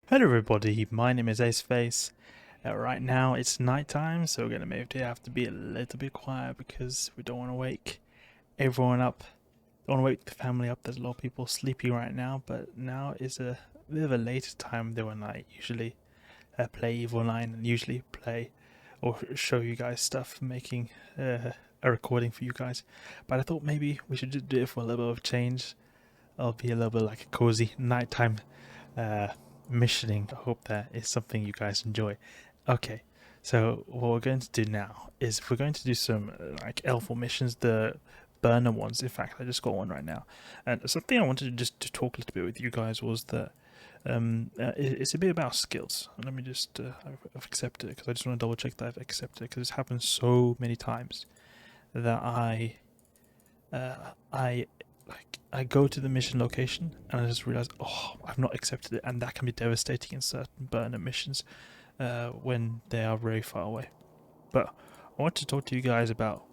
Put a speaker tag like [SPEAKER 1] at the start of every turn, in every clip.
[SPEAKER 1] Hello everybody, my name is Aceface. Right now it's nighttime, so we're gonna maybe have to be a little bit quiet because we don't want to wake everyone up. Don't want to wake the family up. There's a lot of people sleeping right now, but now is a bit of a later time than when I usually play eveonline and usually play or show you guys stuff, making a recording for you guys. But I thought maybe we should just do it for a little bit of change. It'll be a little bit like a cozy nighttime missioning. I hope that is something you guys enjoy. Okay, so what we're going to do now is we're going to do some like L4 missions, the burner ones. In fact, I just got one right now, and something I wanted to just to talk a little bit with you guys was that it's a bit about skills. Let me just I've accepted it because I just want to double check that I've accepted it because it's happened so many times that I go to the mission location and I just realize, oh, I've not accepted it, and that can be devastating in certain burner missions when they are very far away. But I want to talk to you guys about,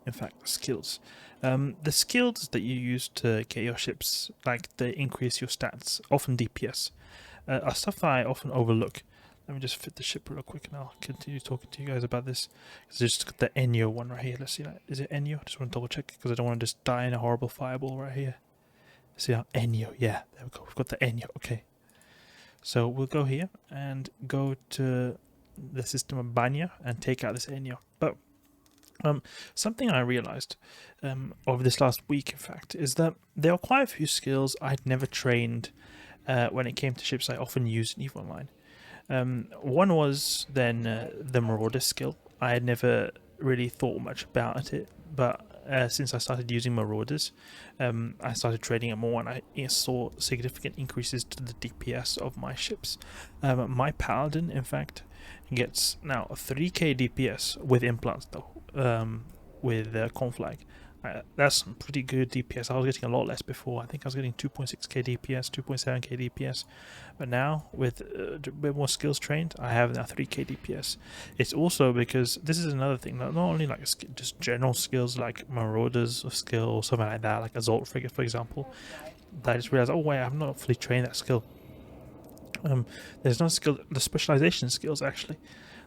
[SPEAKER 1] in fact, the skills. The skills that you use to get your ships, like they increase your stats, often DPS, are stuff that I often overlook. Let me just fit the ship real quick and I'll continue talking to you guys about this. It's just the Enyo one right here. Let's see that. Is it Enyo? Just want to double check because I don't want to just die in a horrible fireball right here. See how Enyo. Yeah, there we go. We've got the Enyo. Okay. So we'll go here and go to the system of Banya and take out this Enyo. But something I realized over this last week, in fact, is that there are quite a few skills I'd never trained when it came to ships I often used in eveonline. One was then the Marauder skill. I had never really thought much about it, but since I started using Marauders, I started trading it more and I saw significant increases to the DPS of my ships. My Paladin, in fact, gets now 3k DPS with implants though, with Conflag. That's some pretty good DPS. I was getting a lot less before. I think I was getting 2.6k DPS, 2.7k DPS. But now, with a bit more skills trained, I have now 3k DPS. It's also because this is another thing, not only like just general skills like Marauders skill or something like that, like Assault Frigate, for example, that I just realized, oh wait, I've not fully trained that skill. There's no skill, the specialization skills actually.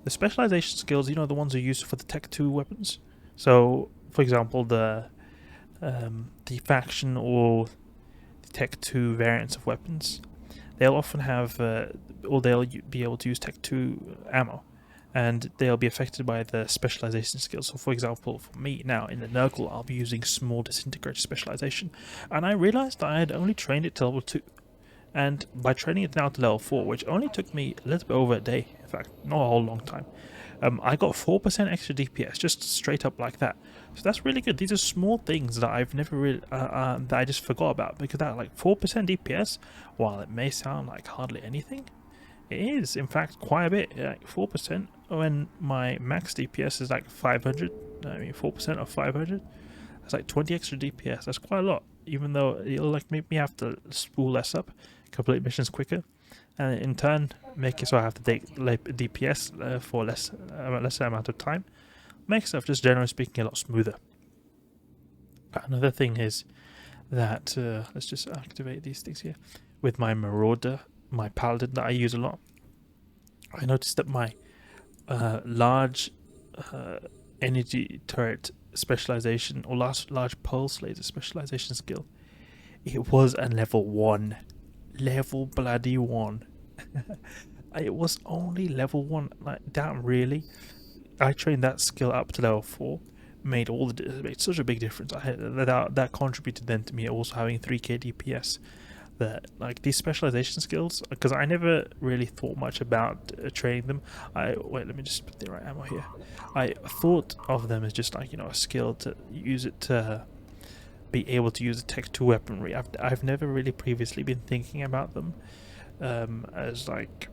[SPEAKER 1] The specialization skills, you know, the ones are used for the Tech 2 weapons. So, for example, the faction or the Tech 2 variants of weapons, they'll often have, or they'll be able to use Tech 2 ammo, and they'll be affected by the specialization skills. So, for example, for me now in the Nergal, I'll be using small disintegrator specialization, and I realized I had only trained it to level 2. And by training it now to level 4, which only took me a little bit over a day, in fact, not a whole long time, I got 4% extra DPS, just straight up like that. So that's really good. These are small things that I've never really, that I just forgot about, because that, like, 4% DPS, while it may sound like hardly anything, it is, in fact, quite a bit. Like 4%, when my max DPS is like 500, I mean, 4% of 500, that's like 20 extra DPS. That's quite a lot, even though it'll like make me have to spool less up, complete missions quicker, and in turn make it so I have to take DPS for less amount of time. Makes stuff, just generally speaking, a lot smoother. Another thing is that let's just activate these things here. With my Marauder, my Paladin that I use a lot, I noticed that my large energy turret specialization or large pulse laser specialization skill, it was a level 1. Level bloody 1. It was only level 1. Like, damn, really? I trained that skill up to level 4. Made such a big difference. That contributed then to me also having 3k DPS. That, like, these specialization skills, because I never really thought much about training them. Let me just put the right ammo here. I thought of them as just like, you know, a skill to use it to be able to use a Tech 2 weaponry. I've never really previously been thinking about them as like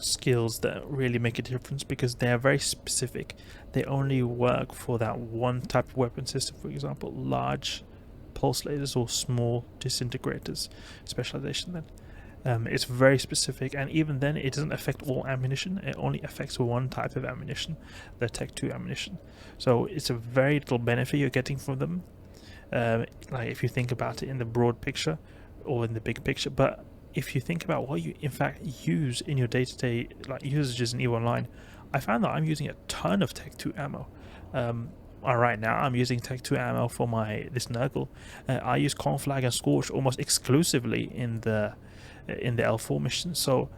[SPEAKER 1] skills that really make a difference, because they are very specific. They only work for that one type of weapon system, for example, large pulse lasers or small disintegrators specialization. Then it's very specific, and even then it doesn't affect all ammunition. It only affects one type of ammunition, the Tech 2 ammunition. So it's a very little benefit you're getting from them, like if you think about it in the broad picture or in the big picture. But if you think about what you in fact use in your day-to-day like usages in eveonline, I found that I'm using a ton of Tech 2 ammo. Right now I'm using Tech 2 ammo for this Nergal. I use Conflag and Scorch almost exclusively in the L4 mission, so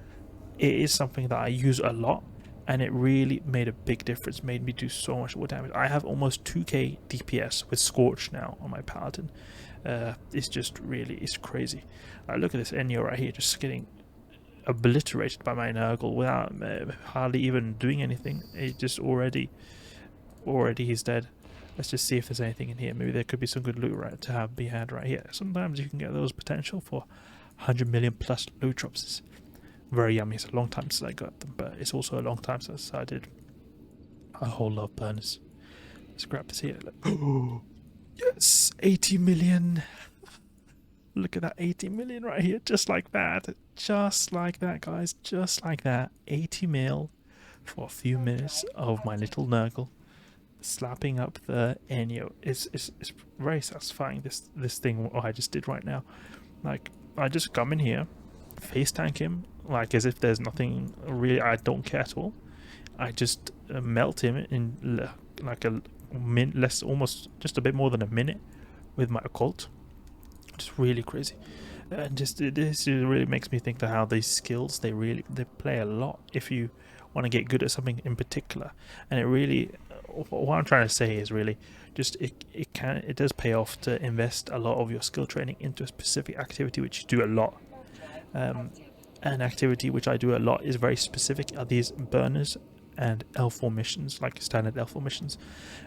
[SPEAKER 1] it is something that I use a lot, and it really made a big difference, made me do so much more damage. I have almost 2k DPS with Scorch now on my Paladin. It's just really, it's crazy. Look at this Enyo right here, just getting obliterated by my Nergal without hardly even doing anything. It just already he's dead. Let's just see if there's anything in here. Maybe there could be some good loot to be had right here. Sometimes you can get those potential for 100 million plus loot drops. It's very yummy. It's a long time since I got them, but it's also a long time since I did a whole lot of burners. Let's grab this here. Oh, yes, 80 million. Look at that 80 million right here, just like that. Just like that, guys. Just like that. 80 mil for a few minutes of my little Nergal slapping up the Enyo. It's very satisfying, this thing what I just did right now. Like, I just come in here, face tank him, like as if there's nothing really, I don't care at all. I just melt him in like a minute, almost just a bit more than a minute with my occult. Just really crazy. And just this really makes me think that how these skills they play a lot if you want to get good at something in particular. And it really, what I'm trying to say is really just it does pay off to invest a lot of your skill training into a specific activity which you do a lot. An activity which I do a lot is very specific are these burners and L4 missions, like standard L4 missions,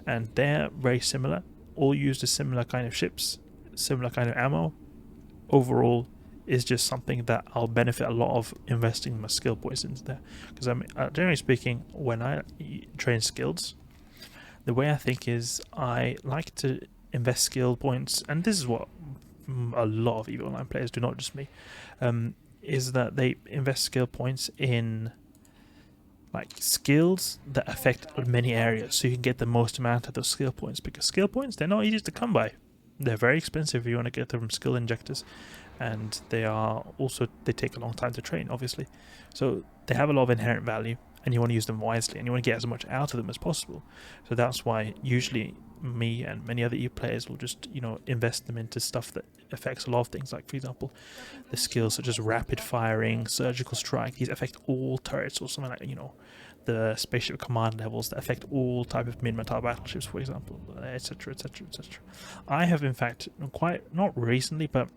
[SPEAKER 1] and they're very similar, all used a similar kind of ships, similar kind of ammo. Overall is just something that I'll benefit a lot of investing my skill points into there, because generally speaking, when I train skills, the way I think is I like to invest skill points, and this is what a lot of eveonline players do, not just me, is that they invest skill points in like skills that affect many areas, so you can get the most amount of those skill points, because skill points, they're not easy to come by. They're very expensive if you want to get them from skill injectors, and they take a long time to train, obviously, so they have a lot of inherent value, and you want to use them wisely, and you want to get as much out of them as possible. So that's why usually me and many other players will just, invest them into stuff that affects a lot of things, like for example the skills such as rapid firing, surgical strike. These affect all turrets, or something like, the spaceship command levels that affect all type of mid-meta battleships, for example, etc, etc, etc. I have in fact not recently, but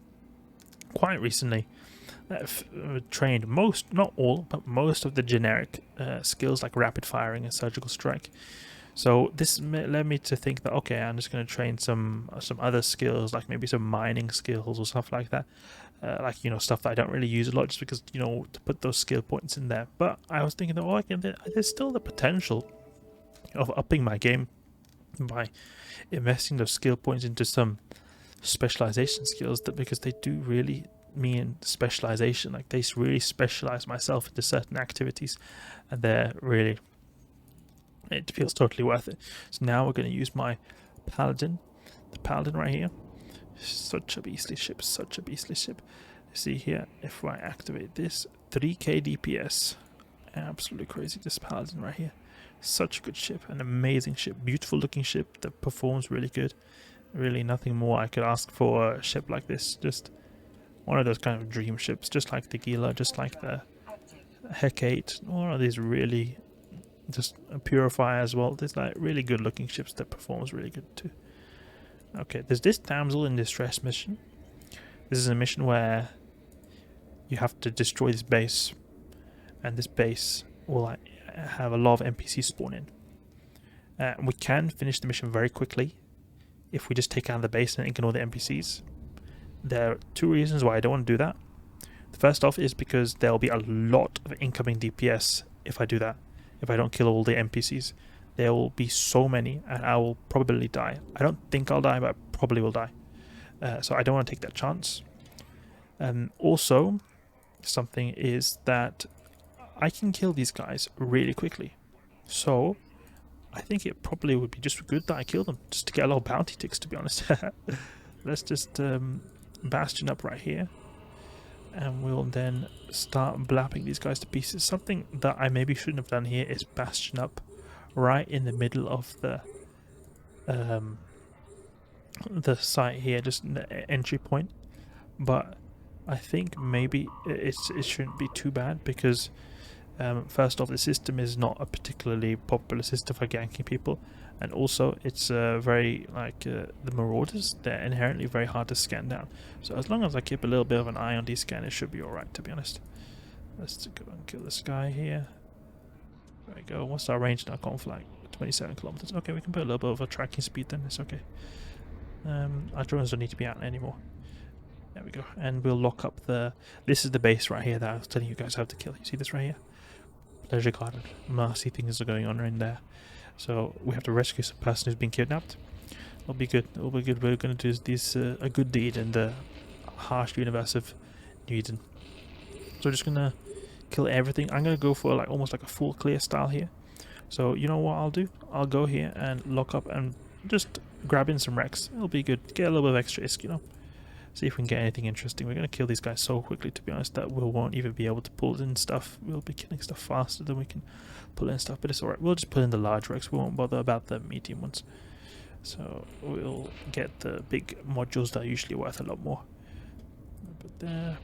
[SPEAKER 1] quite recently trained most, not all, but most of the generic skills like rapid firing and surgical strike. So this led me to think that, okay, I'm just going to train some other skills, like maybe some mining skills or stuff like that, like stuff that I don't really use a lot, just because to put those skill points in there. But I was thinking that there's still the potential of upping my game by investing those skill points into some specialization skills, because they do really mean specialization. Like, they really specialize myself into certain activities, and they're really, it feels totally worth it. So now we're going to use my Paladin, the Paladin right here. Such a beastly ship, such a beastly ship. See here, if I activate this, 3k DPS, absolutely crazy. This Paladin right here, such a good ship, an amazing ship, beautiful looking ship that performs really good. Really nothing more I could ask for a ship like this. Just one of those kind of dream ships, just like the Gila, just like the Hecate. One of these really, just a Purifier as well. There's like really good looking ships that performs really good too. Okay, there's this damsel in distress mission. This is a mission where you have to destroy this base, and this base will have a lot of NPCs spawn in. We can finish the mission very quickly if we just take out the base and ignore the NPCs. There are two reasons why I don't want to do that. The first off is because there'll be a lot of incoming DPS if I do that. If I don't kill all the NPCs, there will be so many, and I will probably die. I don't think I'll die, but I probably will die. So I don't want to take that chance. Also, something is that I can kill these guys really quickly. So I think it probably would be just good that I kill them, just to get a lot of bounty ticks, to be honest. Let's just Bastion up right here. and we'll then start blapping these guys to pieces. Something that I maybe shouldn't have done here is Bastion up right in the middle of the site here, just an entry point. But I think maybe it shouldn't be too bad, because first off, the system is not a particularly popular system for ganking people, and also it's very like the marauders, they're inherently very hard to scan down. So as long as I keep a little bit of an eye on these scanners, it should be alright, to be honest. Let's go and kill this guy here. There we go. What's our range now? Conflag 27 kilometers. Okay, we can put a little bit of a tracking speed then, it's okay. Our drones don't need to be out anymore. There we go. And we'll lock up this is the base right here that I was telling you guys how to kill. You see this right here? Pleasure Garden. Nasty things are going on in there. So we have to rescue some person who's been kidnapped. It'll be good. It'll be good. We're going to do this a good deed in the harsh universe of New Eden. So we're just going to kill everything. I'm going to go for like almost like a full clear style here. So you know what I'll do? I'll go here and lock up and just grab in some wrecks. It'll be good. Get a little bit of extra ISK, you know. See if we can get anything interesting. We're going to kill these guys so quickly, to be honest, that we won't even be able to pull in stuff. We'll be killing stuff faster than we can pull in stuff, but it's alright. We'll just pull in the large wrecks. We won't bother about the medium ones. So we'll get the big modules that are usually worth a lot more. Put there.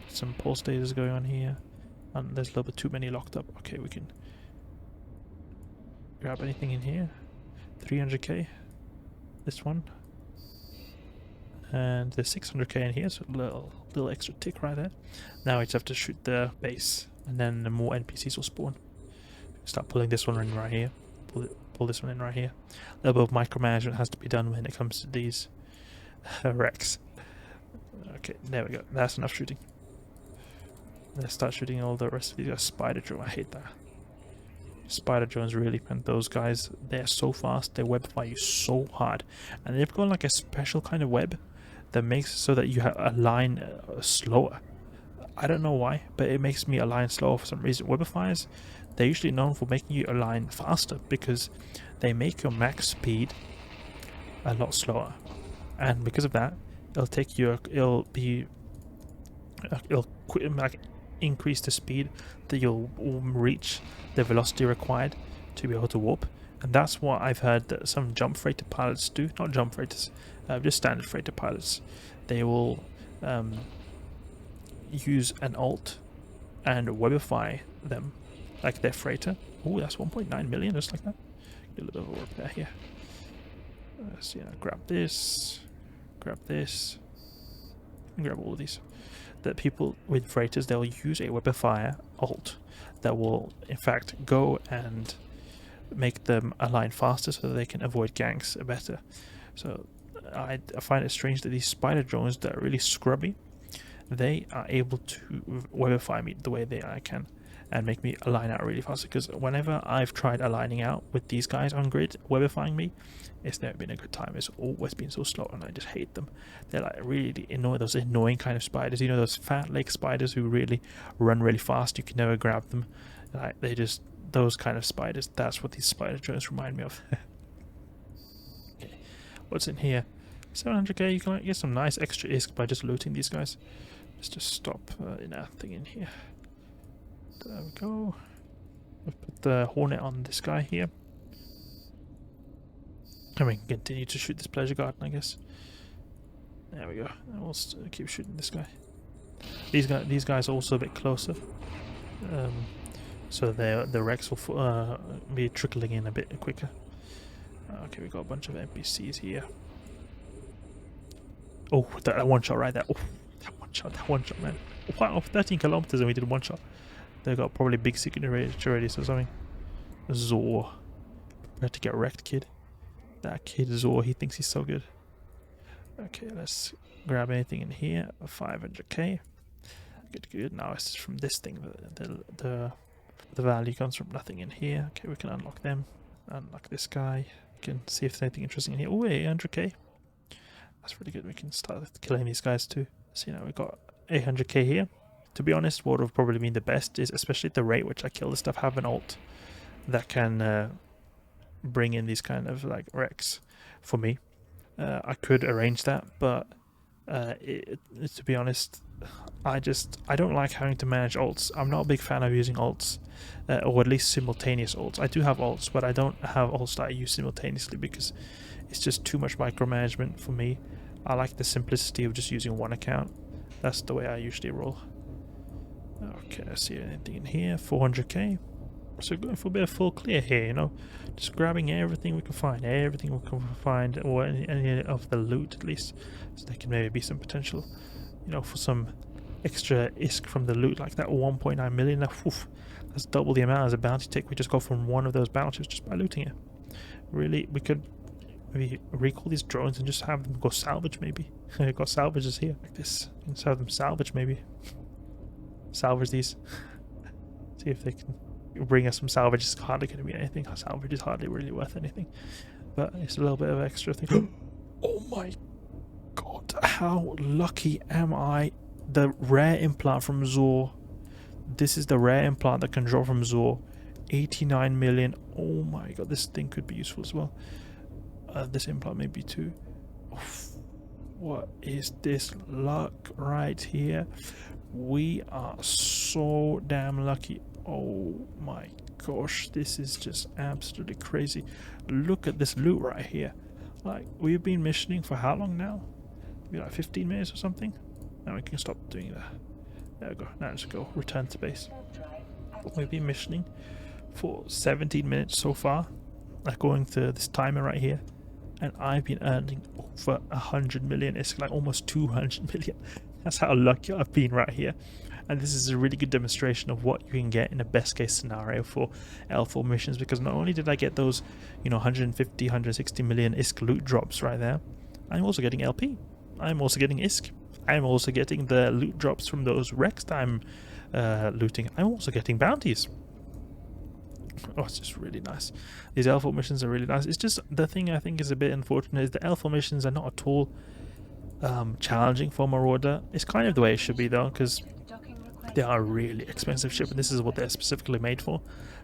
[SPEAKER 1] Some pulse data going on here. And there's a little bit too many locked up. Okay, we can grab anything in here. 300k. This one. And there's 600k in here, so a little extra tick right there. Now we just have to shoot the base, and then the more NPCs will spawn. Start pulling this one in right here. Pull this one in right here. A little bit of micromanagement has to be done when it comes to these wrecks. Okay, there we go. That's enough shooting. Let's start shooting all the rest of these guys. Spider drone, I hate that. Spider drones really, and those guys, they're so fast, they webify you so hard, and they've got like a special kind of web that makes so that you align slower. I don't know why, but it makes me align slower for some reason. Webifiers, they're usually known for making you align faster because they make your max speed a lot slower, and because of that, it'll increase the speed that you'll reach the velocity required to be able to warp. And that's what I've heard that some jump freighter pilots do. Not jump freighters, just standard freighter pilots. They will use an alt and webify them like their freighter. Oh, that's 1.9 million, just like that. Get a little bit of a warp there here. So grab this, and grab all of these. That people with freighters, they'll use a webifier alt that will in fact go and make them align faster so that they can avoid ganks better. So I find it strange that these spider drones that are really scrubby, they are able to webify me the way I can and make me align out really fast, because whenever I've tried aligning out with these guys on grid webifying me, it's never been a good time. It's always been so slow, and I just hate them. They're like really annoying, those annoying kind of spiders, you know, those fat leg spiders who really run really fast, you can never grab them. Like, they just, those kind of spiders, that's what these spider drones remind me of. Okay, what's in here? 700k, you can get some nice extra ISK by just looting these guys. Let's just stop nothing in here. There we go. We'll put the Hornet on this guy here. And we can continue to shoot this pleasure garden, I guess. There we go. And we'll keep shooting this guy. These guys are also a bit closer. So the wrecks will be trickling in a bit quicker. Okay, we got a bunch of NPCs here. Oh, that one shot right there. Oh, that one shot, man. Wow, 13 kilometers and we did one shot. They got probably big signature radius or something. Zor. Prepare to get wrecked, kid. That kid Zor, he thinks he's so good. Okay, let's grab anything in here. 500k. Good. Now it's from this thing. The value comes from nothing in here. Okay, we can unlock them. Unlock this guy. We can see if there's anything interesting in here. Oh, 800k. That's really good. We can start killing these guys too. So we've got 800k here. To be honest, what would probably been the best is, especially at the rate which I kill this stuff, have an alt that can bring in these kind of like wrecks for me. I could arrange that, but to be honest, I don't like having to manage ults. I'm not a big fan of using ults, or at least simultaneous ults. I do have ults, but I don't have ults that I use simultaneously because it's just too much micromanagement for me. I like the simplicity of just using one account. That's the way I usually roll. Okay, I see anything in here. 400k. So going for a bit of full clear here, you know, just grabbing everything we can find, or any of the loot at least, so there can maybe be some potential, you know, for some extra ISK from the loot, like that 1.9 million. That's double the amount as a bounty tick we just got from one of those bounties just by looting it. Really, we could maybe recall these drones and just have them go salvage maybe. Got salvages here like this. Let's have them salvage maybe. Salvage these. See if they can bring us some salvage. It's hardly going to be anything. Salvage is hardly really worth anything, but it's a little bit of extra thing. Oh my god, how lucky am I? The rare implant from Zor. This is the rare implant that can draw from Zor. 89 million. Oh my god, this thing could be useful as well. This implant maybe too. What is this luck right here? We are so damn lucky. Oh my gosh, this is just absolutely crazy. Look at this loot right here. Like, we've been missioning for how long now? Maybe like 15 minutes or something? Now we can stop doing that. There we go. Now let's go. Return to base. We've been missioning for 17 minutes so far. Like, going to this timer right here. And I've been earning over 100 million. It's like almost 200 million. That's how lucky I've been right here. And this is a really good demonstration of what you can get in a best case scenario for L4 missions, because not only did I get those, you know, 150, 160 million ISK loot drops right there, I'm also getting LP. I'm also getting ISK. I'm also getting the loot drops from those wrecks that I'm looting. I'm also getting bounties. Oh, it's just really nice. These L4 missions are really nice. It's just the thing I think is a bit unfortunate is the L4 missions are not at all challenging for Marauder. It's kind of the way it should be though, because they are a really expensive ship and this is what they're specifically made for.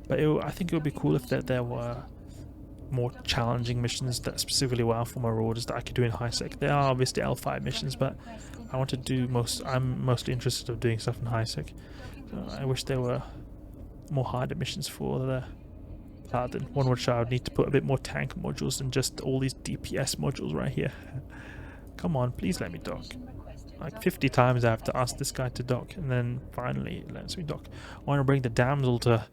[SPEAKER 1] But I think it would be cool if there were more challenging missions that specifically were for Marauders that I could do in high sec. There are obviously L5 missions, but I want to do I'm mostly interested in doing stuff in high sec. So I wish there were more harder missions for the Paladin. One which I would need to put a bit more tank modules than just all these DPS modules right here. Come on, please let me dock. Like 50 times I have to ask this guy to dock, and then finally it lets me dock. I want to bring the damsel to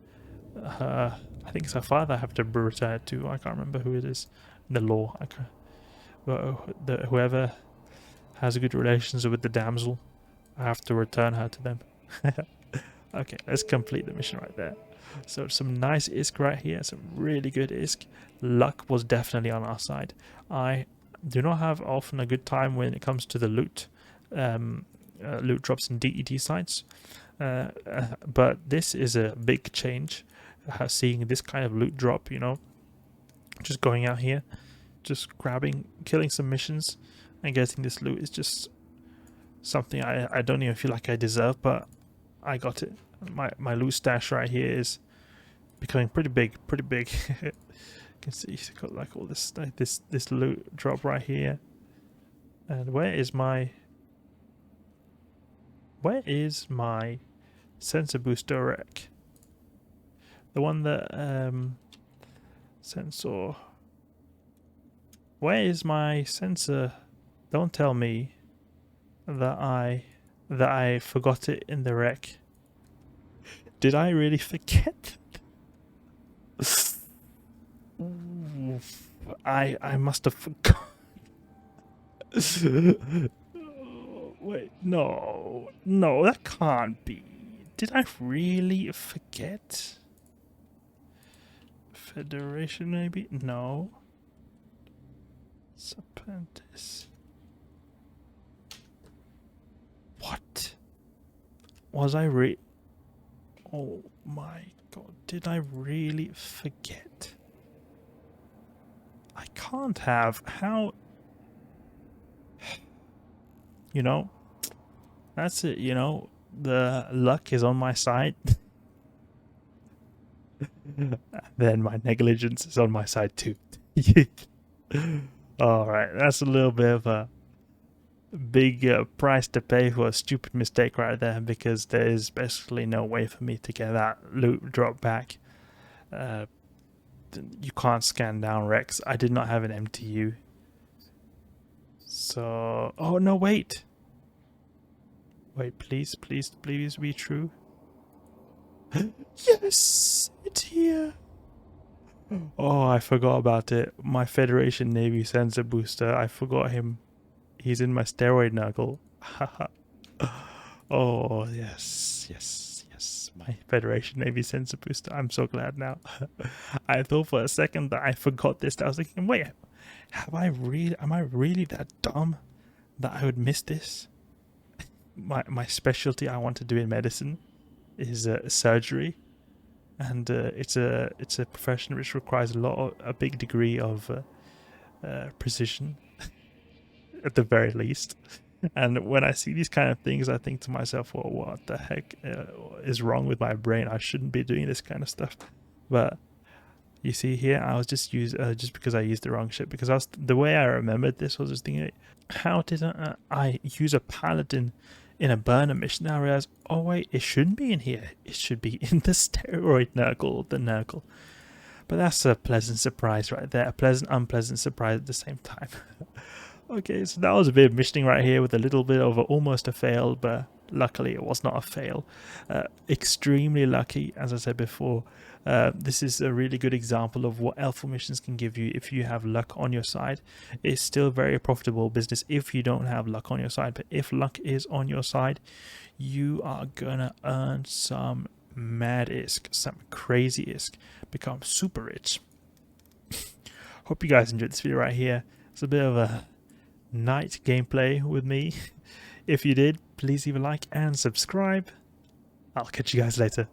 [SPEAKER 1] her. I think it's her father I have to return to. I can't remember who it is. The law. Whoever has good relations with the damsel, I have to return her to them. Okay, let's complete the mission right there. So some nice ISK right here, some really good ISK. Luck was definitely on our side. I do not have often a good time when it comes to the loot drops in DED sites, but this is a big change. Seeing this kind of loot drop, you know, just going out here, just grabbing, killing some missions, and getting this loot is just something I don't even feel like I deserve, but I got it. My loot stash right here is becoming pretty big. You can see it's got like all this this loot drop right here. And where is my sensor booster wreck? The one that sensor. Where is my sensor? Don't tell me that I forgot it in the wreck. Did I really forget? I must have forgotten. Wait, no, that can't be. Did I really forget? Federation, maybe? No. Serpentis. What? Was I Oh my god, did I really forget? I can't have. How? You know, that's it, you know, the luck is on my side. Then my negligence is on my side too. Alright, that's a little bit of a big price to pay for a stupid mistake right there, because there is basically no way for me to get that loot drop back. You can't scan down Rex. I did not have an MTU. So, oh no, wait. Wait, please be true. Yes, it's here. Oh, I forgot about it. My Federation Navy sensor booster. I forgot him. He's in my steroid Nergal. Oh, yes. My Federation Navy sensor booster. I'm so glad now. I thought for a second that I forgot this. I was thinking, wait, am I really that dumb that I would miss this? My specialty I want to do in medicine is surgery, and it's a profession which requires a big degree of precision at the very least. And when I see these kind of things, I think to myself, well, what the heck is wrong with my brain? I shouldn't be doing this kind of stuff. But you see here, I was just just because I used the wrong ship, because the way I remembered this was just thinking, how did I use a paladin in a burner mission? Now I realized, oh wait, it shouldn't be in here. It should be in the steroid Nergal, the Nergal. But that's a pleasant surprise right there. A pleasant, unpleasant surprise at the same time. Okay, so that was a bit of missioning right here with a little bit of almost a fail, but luckily it was not a fail. Extremely lucky, as I said before. This is a really good example of what alpha missions can give you if you have luck on your side. It's still very profitable business if you don't have luck on your side, but if luck is on your side, you are gonna earn some mad isk, some crazy isk, become super rich. Hope you guys enjoyed this video right here. It's a bit of a night gameplay with me. If you did, please leave a like and subscribe. I'll catch you guys later.